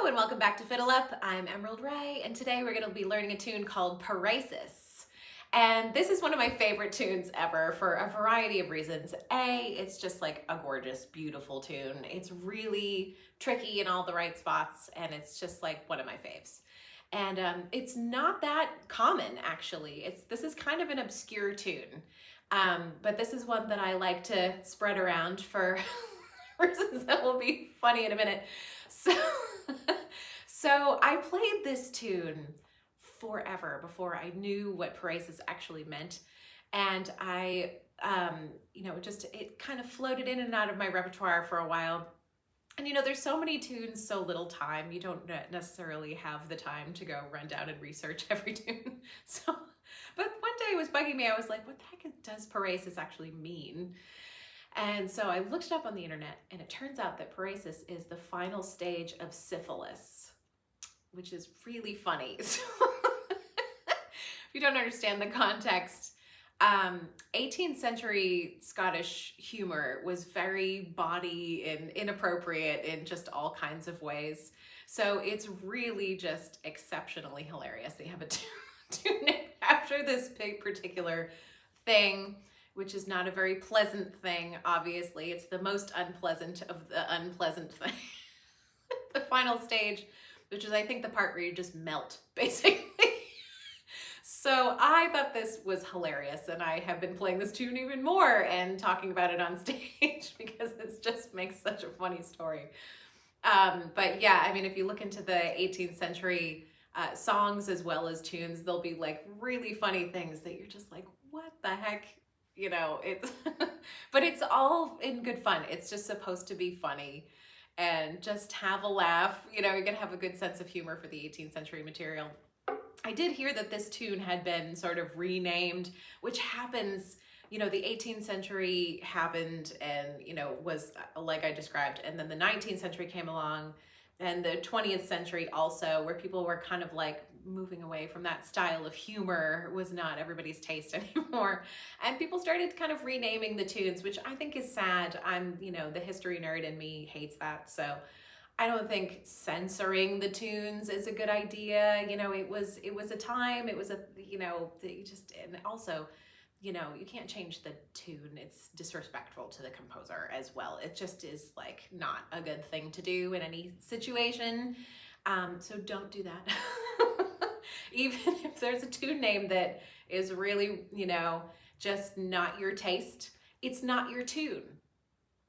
Hello and welcome back to FiddleUP. I'm Emerald Ray, and today we're going to be learning a tune called Paresis. And this is one of my favorite tunes ever for a variety of reasons. A, it's just like a gorgeous, beautiful tune. It's really tricky in all the right spots, and it's just like one of my faves. And it's not that common, actually. This is kind of an obscure tune, but this is one that I like to spread around for reasons that will be funny in a minute. So I played this tune forever before I knew what Paresis actually meant. And it kind of floated in and out of my repertoire for a while. And there's so many tunes, so little time. You don't necessarily have the time to go run down and research every tune. But one day it was bugging me. I was like, what the heck does Paresis actually mean? And so I looked it up on the internet, and it turns out that paresis is the final stage of syphilis, which is really funny. So if you don't understand the context, 18th century Scottish humor was very bawdy and inappropriate in just all kinds of ways. So it's really just exceptionally hilarious. They have a tune named after this particular thing, which is not a very pleasant thing, obviously. It's the most unpleasant of the unpleasant thing. The final stage, which is I think the part where you just melt, basically. So I thought this was hilarious, and I have been playing this tune even more and talking about it on stage because it just makes such a funny story. But yeah, I mean, if you look into the 18th century songs as well as tunes, there'll be like really funny things that you're just like, what the heck? It's but it's all in good fun. It's just supposed to be funny and just have a laugh. You're gonna have a good sense of humor for the 18th century material. I did hear that this tune had been sort of renamed, which happens, the 18th century happened and, was like I described. And then the 19th century came along, and the 20th century also, where people were kind of like moving away from that style of humor, was not everybody's taste anymore. And people started kind of renaming the tunes, which I think is sad. I'm, the history nerd in me hates that. So I don't think censoring the tunes is a good idea. It was a time, it was and also, you can't change the tune. It's disrespectful to the composer as well. It just is like not a good thing to do in any situation. So don't do that. Even if there's a tune name that is really, just not your taste, it's not your tune,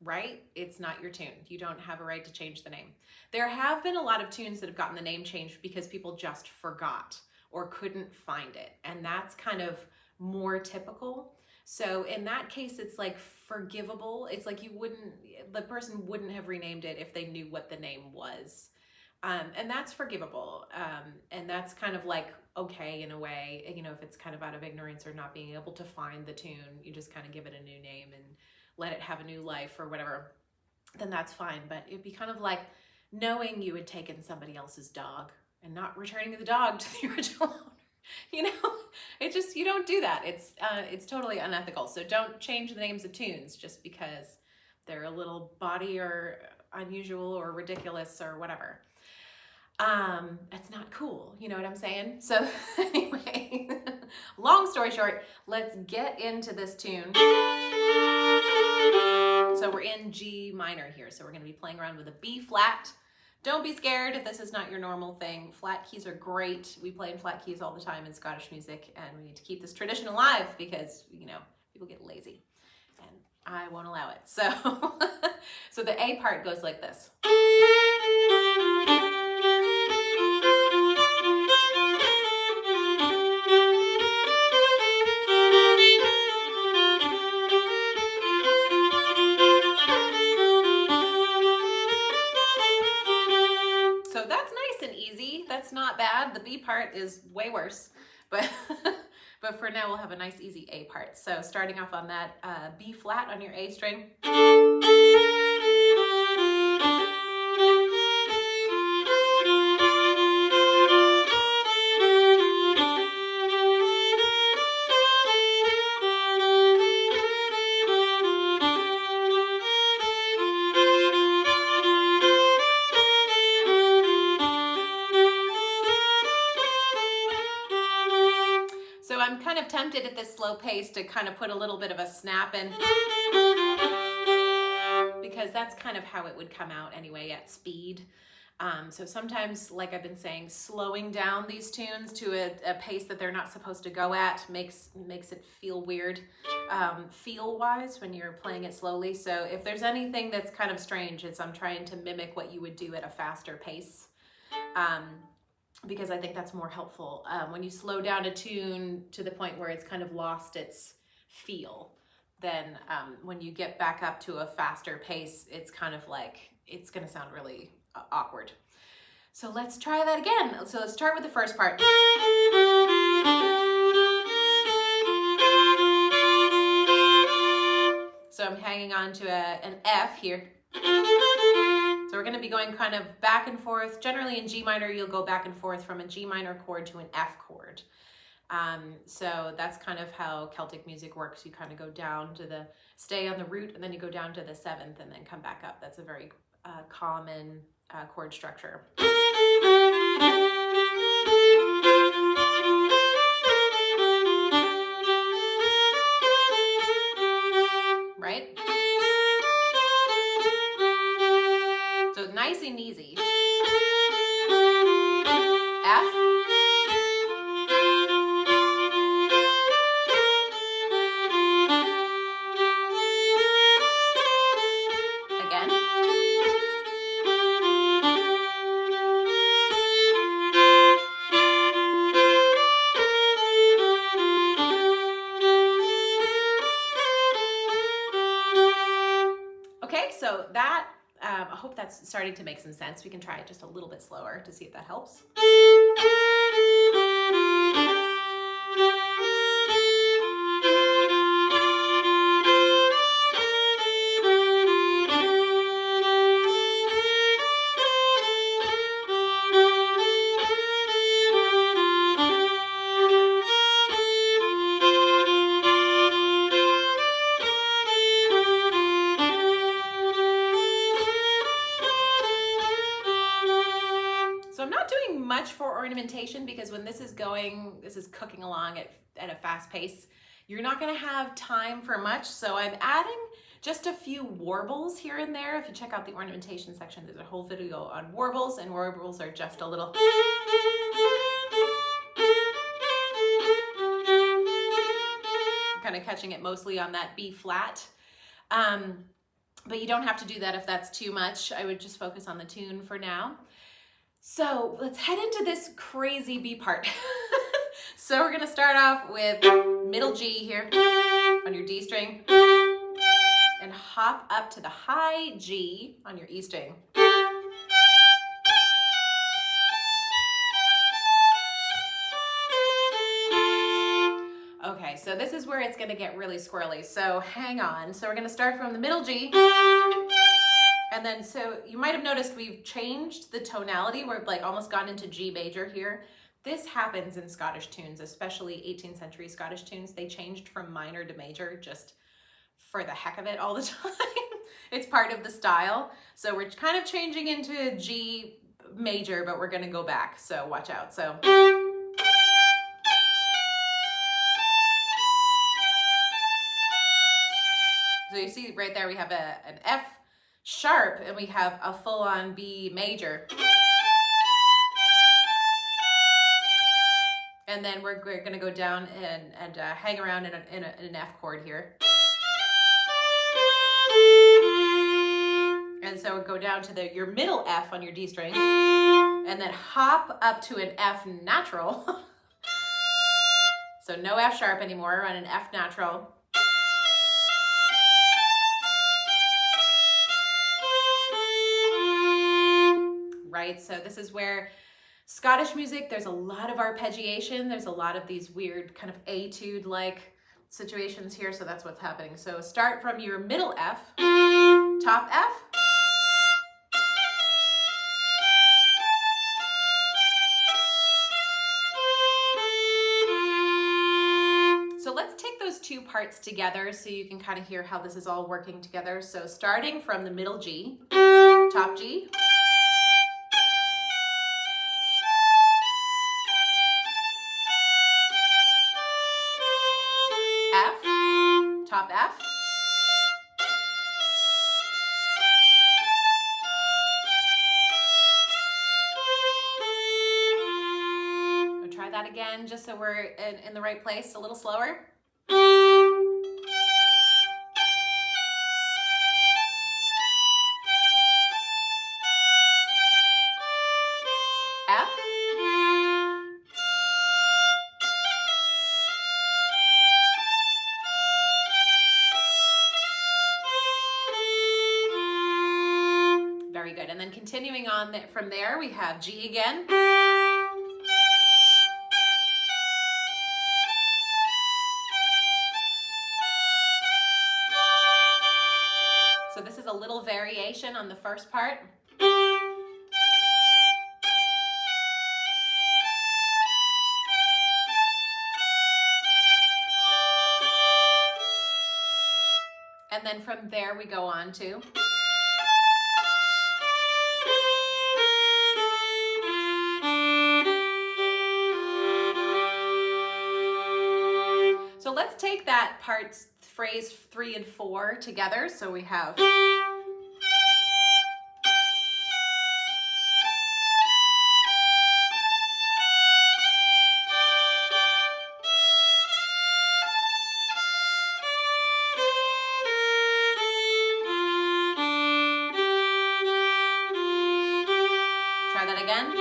right? It's not your tune. You don't have a right to change the name. There have been a lot of tunes that have gotten the name changed because people just forgot or couldn't find it. And that's kind of more typical. So in that case, it's like forgivable. It's like the person wouldn't have renamed it if they knew what the name was. And that's forgivable. And that's kind of like okay in a way, if it's kind of out of ignorance or not being able to find the tune, you just kind of give it a new name and let it have a new life or whatever, then that's fine. But it'd be kind of like knowing you had taken somebody else's dog and not returning the dog to the original owner. You don't do that. It's totally unethical. So don't change the names of tunes just because they're a little bawdy or unusual or ridiculous or whatever. That's not cool. You know what I'm saying? So anyway, long story short, let's get into this tune. So we're in G minor here. So we're going to be playing around with a B flat. Don't be scared if this is not your normal thing. Flat keys are great. We play in flat keys all the time in Scottish music, and we need to keep this tradition alive because, people get lazy and I won't allow it. So, so the A part goes like this. That's not bad. The B part is way worse, but but for now we'll have a nice easy A part. So starting off on that B flat on your A string. it at this slow pace to kind of put a little bit of a snap in, because that's kind of how it would come out anyway at speed. So sometimes, like I've been saying, slowing down these tunes to a pace that they're not supposed to go at makes it feel weird, feel-wise, when you're playing it slowly. So if there's anything that's kind of strange, it's I'm trying to mimic what you would do at a faster pace, because I think that's more helpful. When you slow down a tune to the point where it's kind of lost its feel, then when you get back up to a faster pace, it's kind of like, it's gonna sound really awkward. So let's try that again. So let's start with the first part. So I'm hanging on to an F here. So we're going to be going kind of back and forth. Generally in G minor, you'll go back and forth from a G minor chord to an F chord. So that's kind of how Celtic music works. You kind of go down to stay on the root, and then you go down to the seventh and then come back up. That's a very common chord structure. Right? So nice and easy. F. Again. Okay, so that, I hope that's starting to make some sense. We can try it just a little bit slower to see if that helps. Much for ornamentation, because when this is cooking along at a fast pace, you're not going to have time for much. So I'm adding just a few warbles here and there. If you check out the ornamentation section, there's a whole video on warbles, and warbles are just a little kind of catching it mostly on that B flat. But you don't have to do that if that's too much. I would just focus on the tune for now. So let's head into this crazy B part. So we're gonna start off with middle G here on your D string, and hop up to the high G on your E string. Okay, so this is where it's gonna get really squirrely, so hang on. So we're gonna start from the middle G. And then, so you might have noticed we've changed the tonality. We're like almost gone into G major here. This happens in Scottish tunes, especially 18th century Scottish tunes. They changed from minor to major just for the heck of it all the time. It's part of the style. So we're kind of changing into G major, but we're gonna go back, so watch out. So you see right there we have an F sharp, and we have a full-on B major. And then we're gonna go down and hang around in an F chord here. And so go down to your middle F on your D string, and then hop up to an F natural. So no F sharp anymore, on an F natural. Right, so this is where Scottish music, there's a lot of arpeggiation. There's a lot of these weird kind of etude-like situations here, so that's what's happening. So start from your middle F, top F, so let's take those two parts together so you can kind of hear how this is all working together. So starting from the middle G, top G, top F. We'll try that again just so we're in the right place, a little slower. F. Very good. And then continuing on from there, we have G again. So this is a little variation on the first part. And then from there we go on to so let's take that part, phrase 3 and 4 together. So we have that again.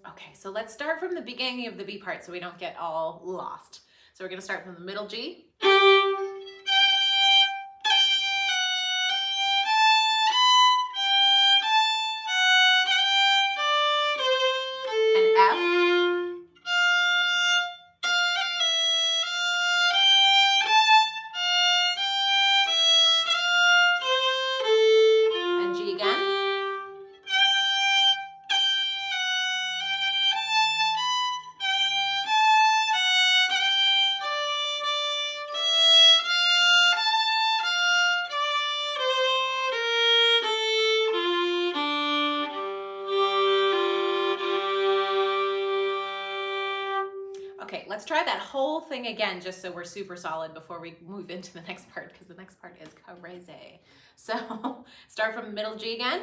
Okay, so let's start from the beginning of the B part so we don't get all lost. So we're going to start from the middle G. And F. And G again. Okay, let's try that whole thing again just so we're super solid before we move into the next part, because the next part is crazy. So start from middle G again.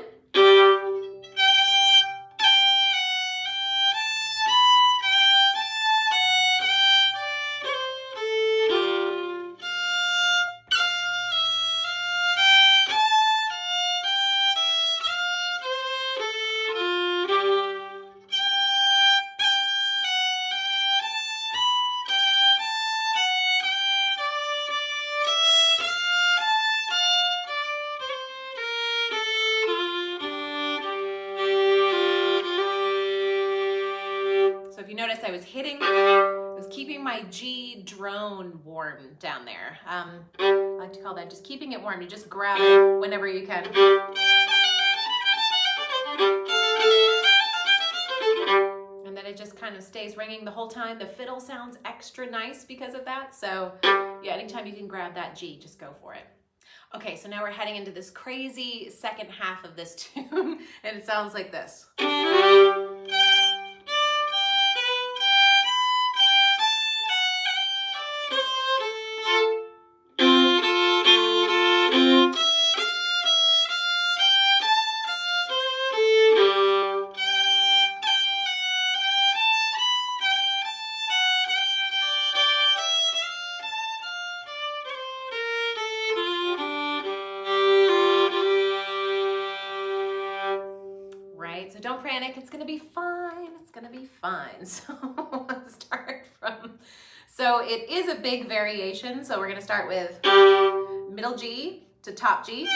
So if you notice, I was keeping my G drone warm down there. I like to call that just keeping it warm. You just grab it whenever you can. And then it just kind of stays ringing the whole time. The fiddle sounds extra nice because of that. So yeah, anytime you can grab that G, just go for it. Okay, so now we're heading into this crazy second half of this tune, and it sounds like this. So don't panic, it's gonna be fine, it's gonna be fine. So let's start from, so it is a big variation. So we're gonna start with middle G to top G.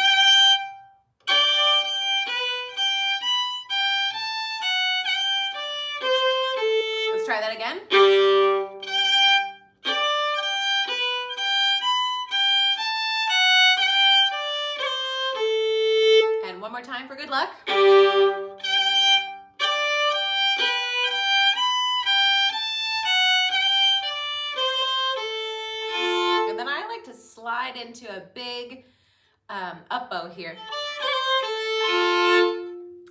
Let's try that again. And one more time for good luck. slide into a big up bow here.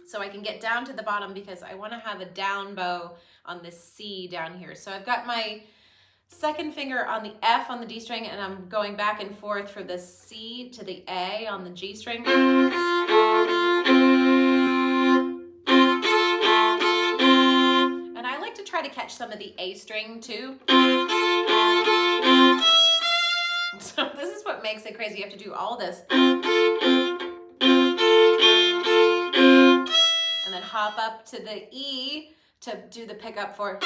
So I can get down to the bottom because I want to have a down bow on this C down here. So I've got my second finger on the F on the D string, and I'm going back and forth from the C to the A on the G string. And I like to try to catch some of the A string too. So this is what makes it crazy. You have to do all this. And then hop up to the E to do the pickup for.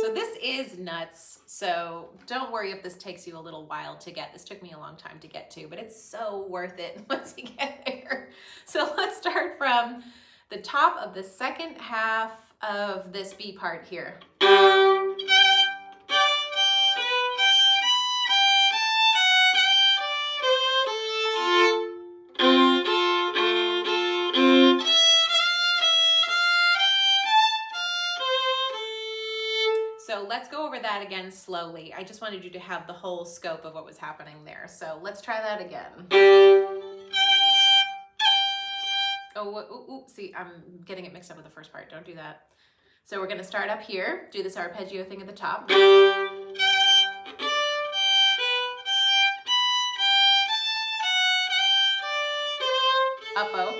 So this is nuts. So don't worry if this takes you a little while to get. This took me a long time to get to, but it's so worth it once you get there. So let's start from the top of the second half of this B part here. So let's go over that again slowly. I just wanted you to have the whole scope of what was happening there. So let's try that again. Oh, see, I'm getting it mixed up with the first part. Don't do that. So we're going to start up here, do this arpeggio thing at the top. Up bow.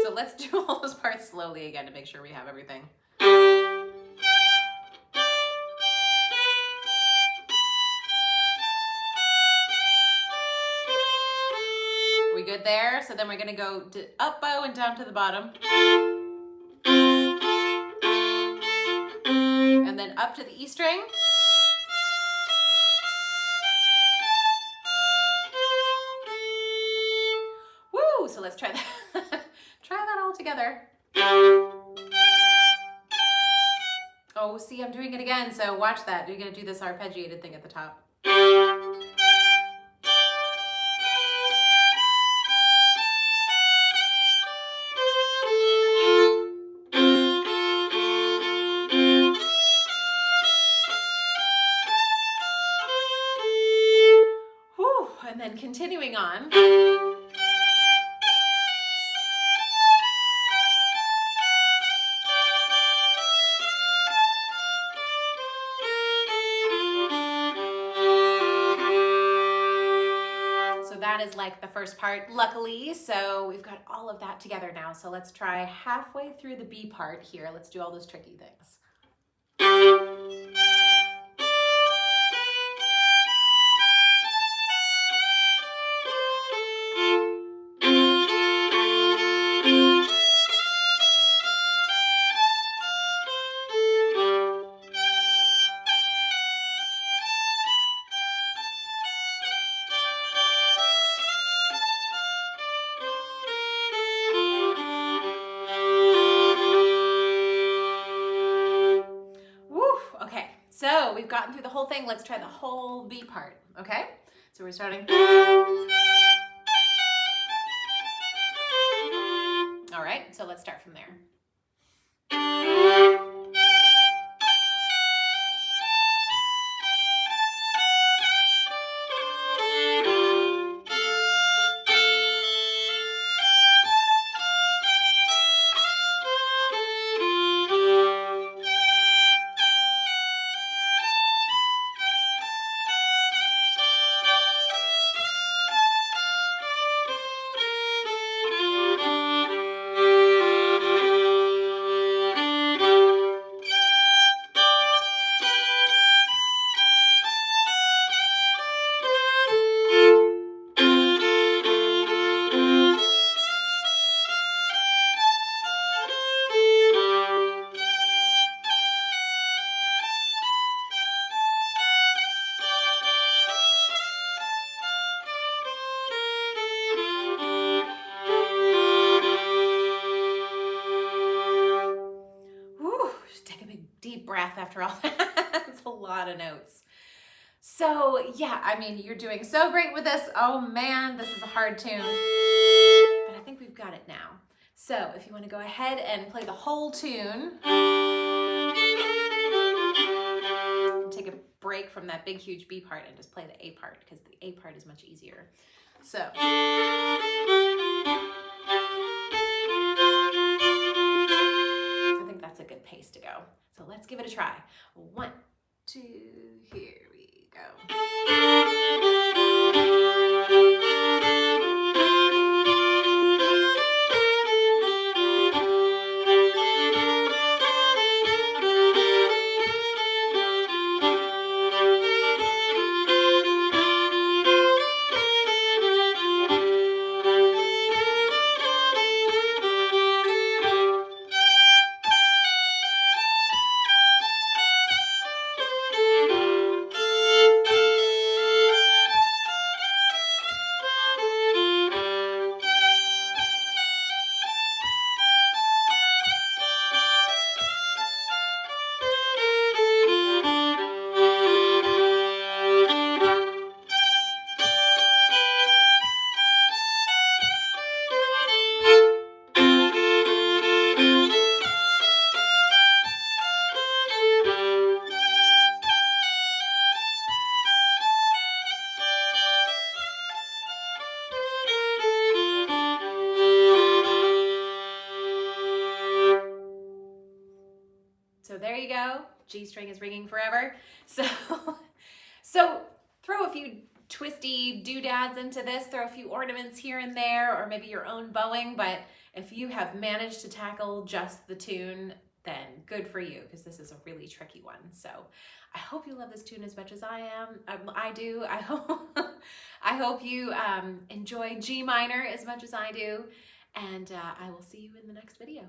So let's do all those parts slowly again to make sure we have everything. We good there? So then we're going to go to up bow and down to the bottom. And then up to the E string. Woo! So let's try that. Try that all together. Oh, see, I'm doing it again. So watch that. You're going to do this arpeggiated thing at the top. Whew, and then continuing on. That is like the first part, luckily. So we've got all of that together now. So let's try halfway through the B part here. Let's do all those tricky things. So we've gotten through the whole thing. Let's try the whole B part, okay? So we're starting. All right, so let's start from there. Breath after all that. It's a lot of notes. So yeah, I mean, you're doing so great with this. Oh man, this is a hard tune. But I think we've got it now. So if you want to go ahead and play the whole tune, take a break from that big huge B part and just play the A part, because the A part is much easier. So I think that's a good pace to go. So let's give it a try. 1, 2, here we go. So there you go. G string is ringing forever. So throw a few twisty doodads into this, throw a few ornaments here and there, or maybe your own bowing. But if you have managed to tackle just the tune, then good for you, because this is a really tricky one. So I hope you love this tune as much as I do. I hope you enjoy G minor as much as I do. And I will see you in the next video.